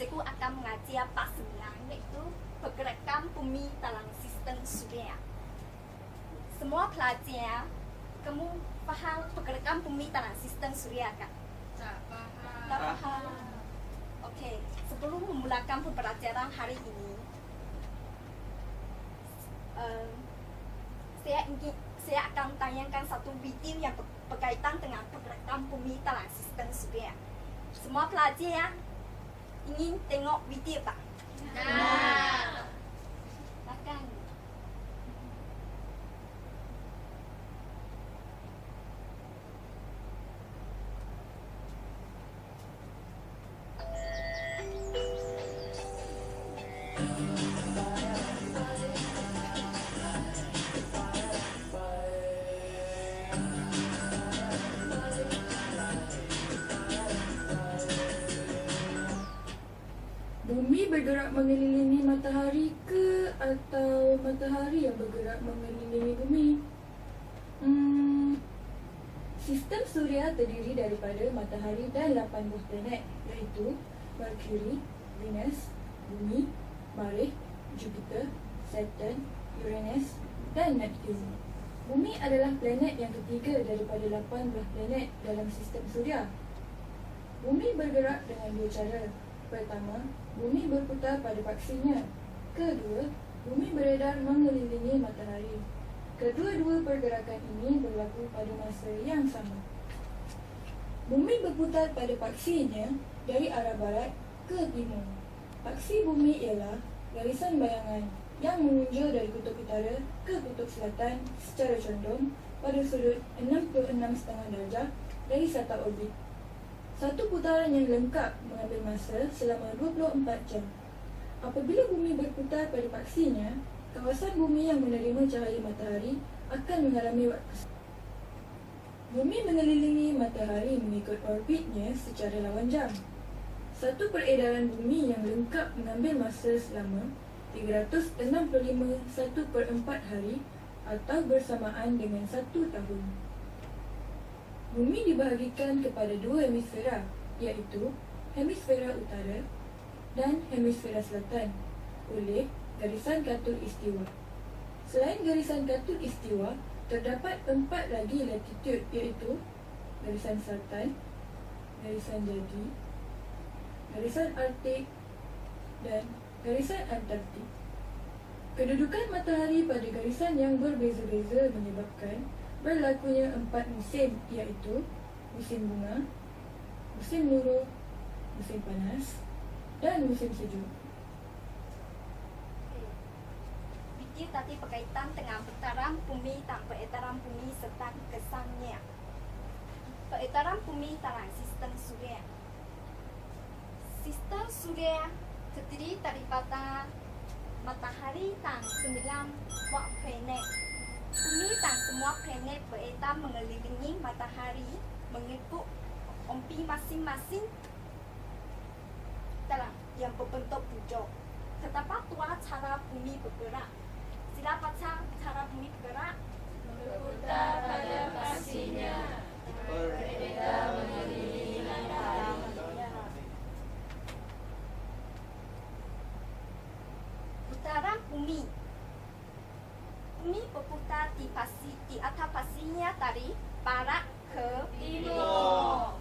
cikgu akan mengajar bab 9 iaitu pergerakan bumi dalam sistem suria. Semua pelajar, kamu faham pergerakan bumi dalam sistem suria kan? Tak faham. Tak faham. Okey, sebelum memulakan pembelajaran hari ini, saya akan tayangkan satu video yang berkaitan dengan pergerakan bumi dalam sistem suria. Semua pelajar ingin tengok video tak? Nak. Silakan. Bumi bergerak mengelilingi matahari ke atau matahari yang bergerak mengelilingi bumi? Sistem suria terdiri daripada matahari dan 8 buah planet, iaitu Mercury, Venus, Bumi, Marikh, Jupiter, Saturn, Uranus dan Neptune. Bumi adalah planet yang ketiga daripada 8 buah planet dalam sistem suria. Bumi bergerak dengan dua cara. Pertama, bumi berputar pada paksinya. Kedua, bumi beredar mengelilingi matahari. Kedua-dua pergerakan ini berlaku pada masa yang sama. Bumi berputar pada paksinya dari arah barat ke timur. Paksi bumi ialah garisan bayangan yang menunjuk dari kutub utara ke kutub selatan secara condong pada sudut 66,5 darjah dari sata orbit. Satu putaran yang lengkap mengambil masa selama 24 jam. Apabila bumi berputar pada paksinya, kawasan bumi yang menerima cahaya matahari akan mengalami waktu. Bumi mengelilingi matahari mengikut orbitnya secara lawan jam. Satu peredaran bumi yang lengkap mengambil masa selama 365 1/4 hari atau bersamaan dengan 1 tahun. Bumi dibahagikan kepada dua hemisfera, iaitu hemisfera utara dan hemisfera selatan oleh garisan khatulistiwa. Selain garisan khatulistiwa, terdapat 4 lagi latitude, iaitu garisan selatan, garisan jadi, garisan arktik dan garisan antarktik. Kedudukan matahari pada garisan yang berbeza-beza menyebabkan berlakunya 4 musim, iaitu musim bunga, musim luruh, musim panas dan musim sejuk. Video tadi berkaitan dengan putaran bumi dan peredaran bumi serta kesannya. Peredaran bumi dalam sistem suria. Sistem suria terdiri daripada matahari dan 9 buah planet. Bumi dan semua planet beredar mengelilingi matahari mengikut orbit masing-masing dalam yang berbentuk bujuk. Terdapat dua cara bumi bergerak. Sila baca cara bumi bergerak. Berputar pada paksinya. Beredar mengelilingi matahari. Putaran bumi. Bumi berputar di atas paksinya dari barat ke Timur.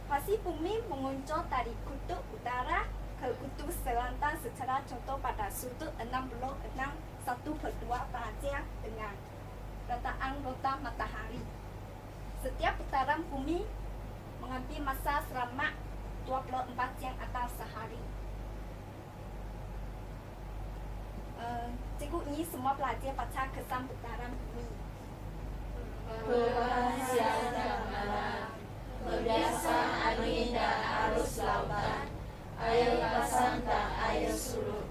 Pasti bumi menguncur dari kutub utara ke kutub selatan secara contoh pada sudut 66 1/2 darjah dengan letakkan roda matahari. Setiap putaran bumi mengambil masa selama 24 jam atau sehari. Cikgu ini semua pelajar baca kesan putaran bumi. Perubahan siang dan malam, berbiasa angin dan arus lautan, air pasang dan air surut.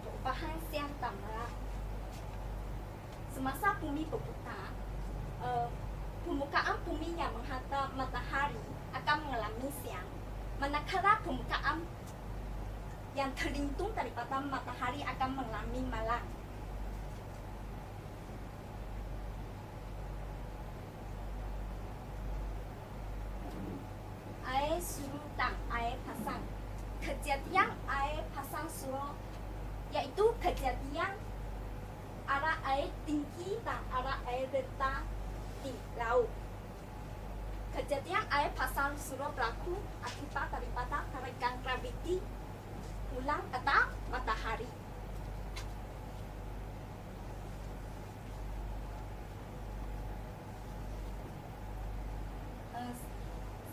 Perubahan siang dan malam. Semasa bumi berputar, permukaan bumi yang menghadap matahari akan mengalami siang, manakala permukaan yang terlindung daripada matahari akan mengalami malam. Kejadian air pasang surut berlaku akibat daripada tarikan graviti bulan atau matahari.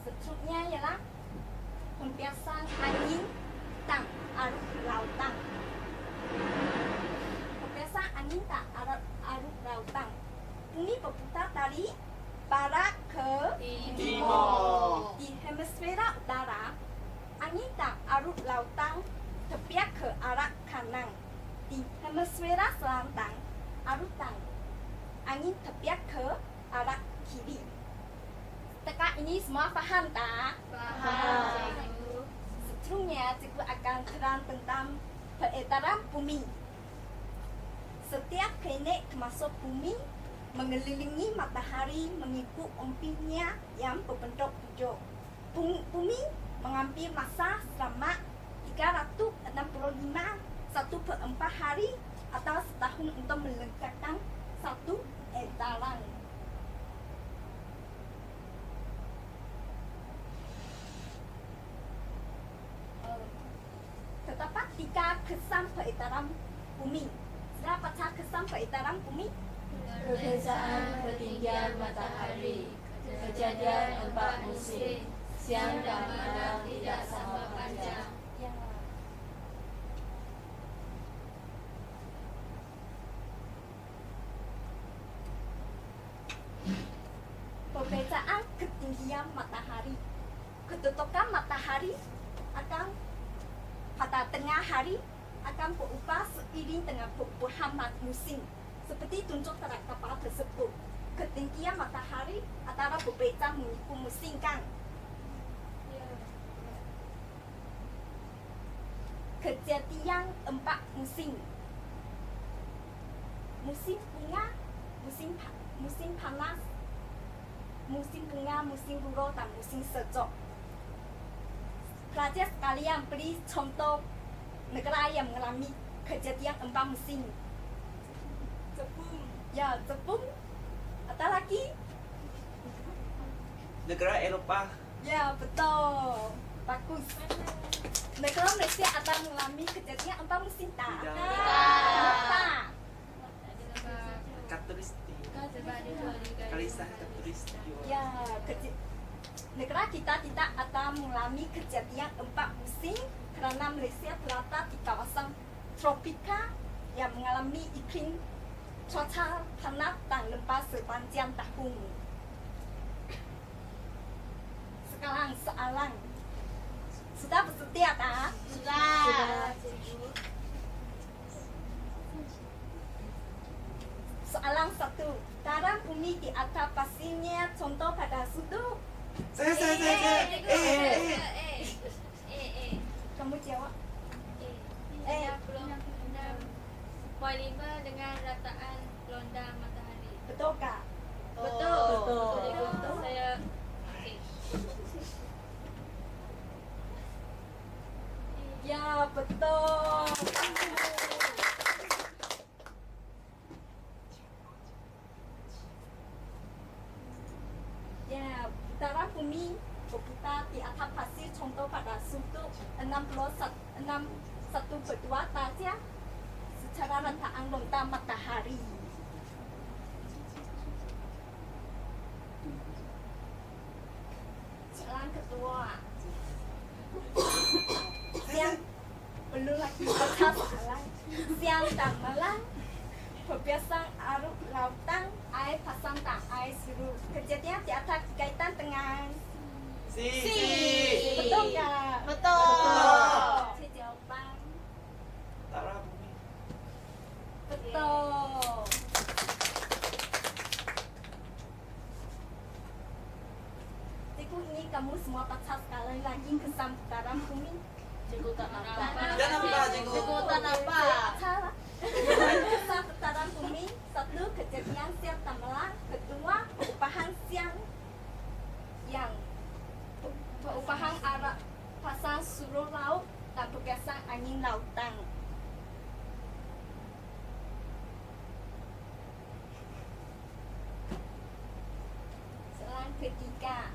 Seterusnya ialah pembiasan angin dan arus lautan. Pembiasan angin dan arus lautan. Bumi berputar dari barat ke Timur. Di hemisfera utara, angin dan arus lautan terbiak ke arah kanan. Di hemisfera selatan, arus dan angin terbiak ke arah kiri. Setakat ini semua faham tak? Faham. Seterusnya, cikgu akan terang tentang peredaran bumi. Setiap planet termasuk bumi mengelilingi matahari mengikut orbitnya yang berbentuk hijau. Bumi mengambil masa selama 365 1/4 hari atau setahun untuk melengkapkan satu edaran. Terdapat 3 kesan peredaran bumi. Sudah baca kesan peredaran bumi? Perbezaan ketinggian matahari, kejadian 4 musim, siang dan malam tidak sama panjang. Ya. Perbezaan ketinggian matahari. Kedudukan matahari akan pada tengah hari akan berubah seiring dengan perubahan musim. Seperti tunjuk dalam kapal tersebut, ketinggian matahari antara berbeza mengikut musim kan? Kejadian 4 musim. Musim bunga, musim panas, musim bunga, musim gugur dan musim sejuk. Pelajar sekalian beri contoh negara yang mengalami kejadian 4 musim. Jepun. Ya, Jepun. Ada lagi? Negara Eropah. Ya, betul. Bagus. Negara Malaysia akan mengalami kejadian 4 musim tak? Tidak. Kenapa? Katulistiwa. Kalisah Katulistiwa. Ya, negara kita tidak akan mengalami kejadian 4 musim kerana Malaysia terletak di kawasan tropika yang mengalami iklim cuaca panas dan lembab sepanjang tahun. Sekarang soalan. Sudah bersedia tak? Sudah. Soalan 1. Dalam bumi di atas pasirnya contoh pada sudut. Saya. Kamu jawab. Poin 5 dengan rataan gelombang matahari. Betulkah? Betul. Betul. Saya okey. Ya, betul. Ya, putaran bumi berputar di atas pasir contoh pada sudut 61,2 derajat secara rataan gelombang matahari. Soalan kedua. Siang belum lagi baca soalan. Siang dan malam perbiasaan arus lautan, air pasang dan air surut. Kejadian di atas kaitan dengan Si. betul tak? Betul. Saya jawapan Utara bumi. betul. Cikgu ingin kamu semua baca sekali lagi kesan putaran bumi. Cikgu tak nampak. Tidak nampak, Cikgu. Cikgu tak nampak. Salah. Kesan putaran bumi. 1. Kejadian siang dan malam. 2. Perubahan siang yang perubahan arah pasang surut laut dan perbiasaan angin lautan. Soalan ketiga.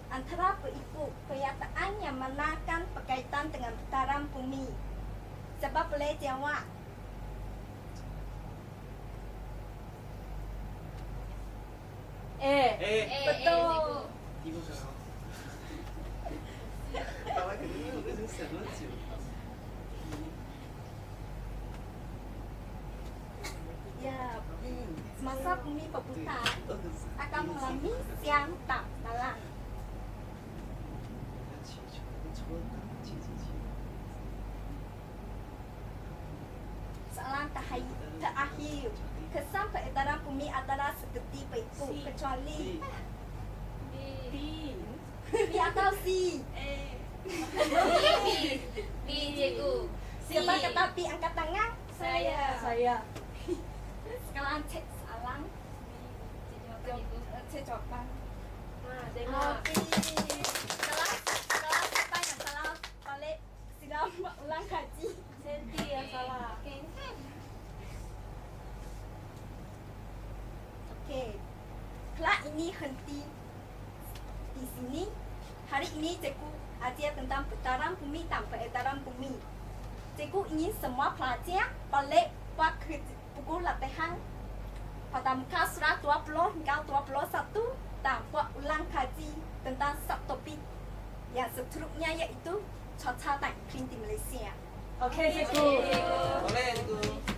antara berikut pernyataan yang manakan berkaitan dengan putaran bumi. Siapa boleh jawab? Betul. Ibu kalau. Tawa kedua udah susah lucu. Ya, semasa bumi berputar akan mengalami siang tak malam. Soalan terakhir. Kesan peredaran bumi adalah seperti berikut kecuali B. B atau C. B, cikgu. Siapa kata B angkat tangan? Saya. Saya. Sekarang cek soalan. Cek jawapan. Tengok. B. Salah siapa yang salah balik sila ulang kaji. Senti yang salah. Okey. Kelas ini henti di sini. Hari ini cikgu ajar tentang putaran bumi dan peredaran bumi. Cikgu ingin semua pelajar balik buat buku latihan pada muka surat 20 hingga 21 dan buat ulang kaji tentang subtopik yang seterusnya iaitu cuaca dan iklim di Malaysia. Okey, cikgu. Boleh, cikgu.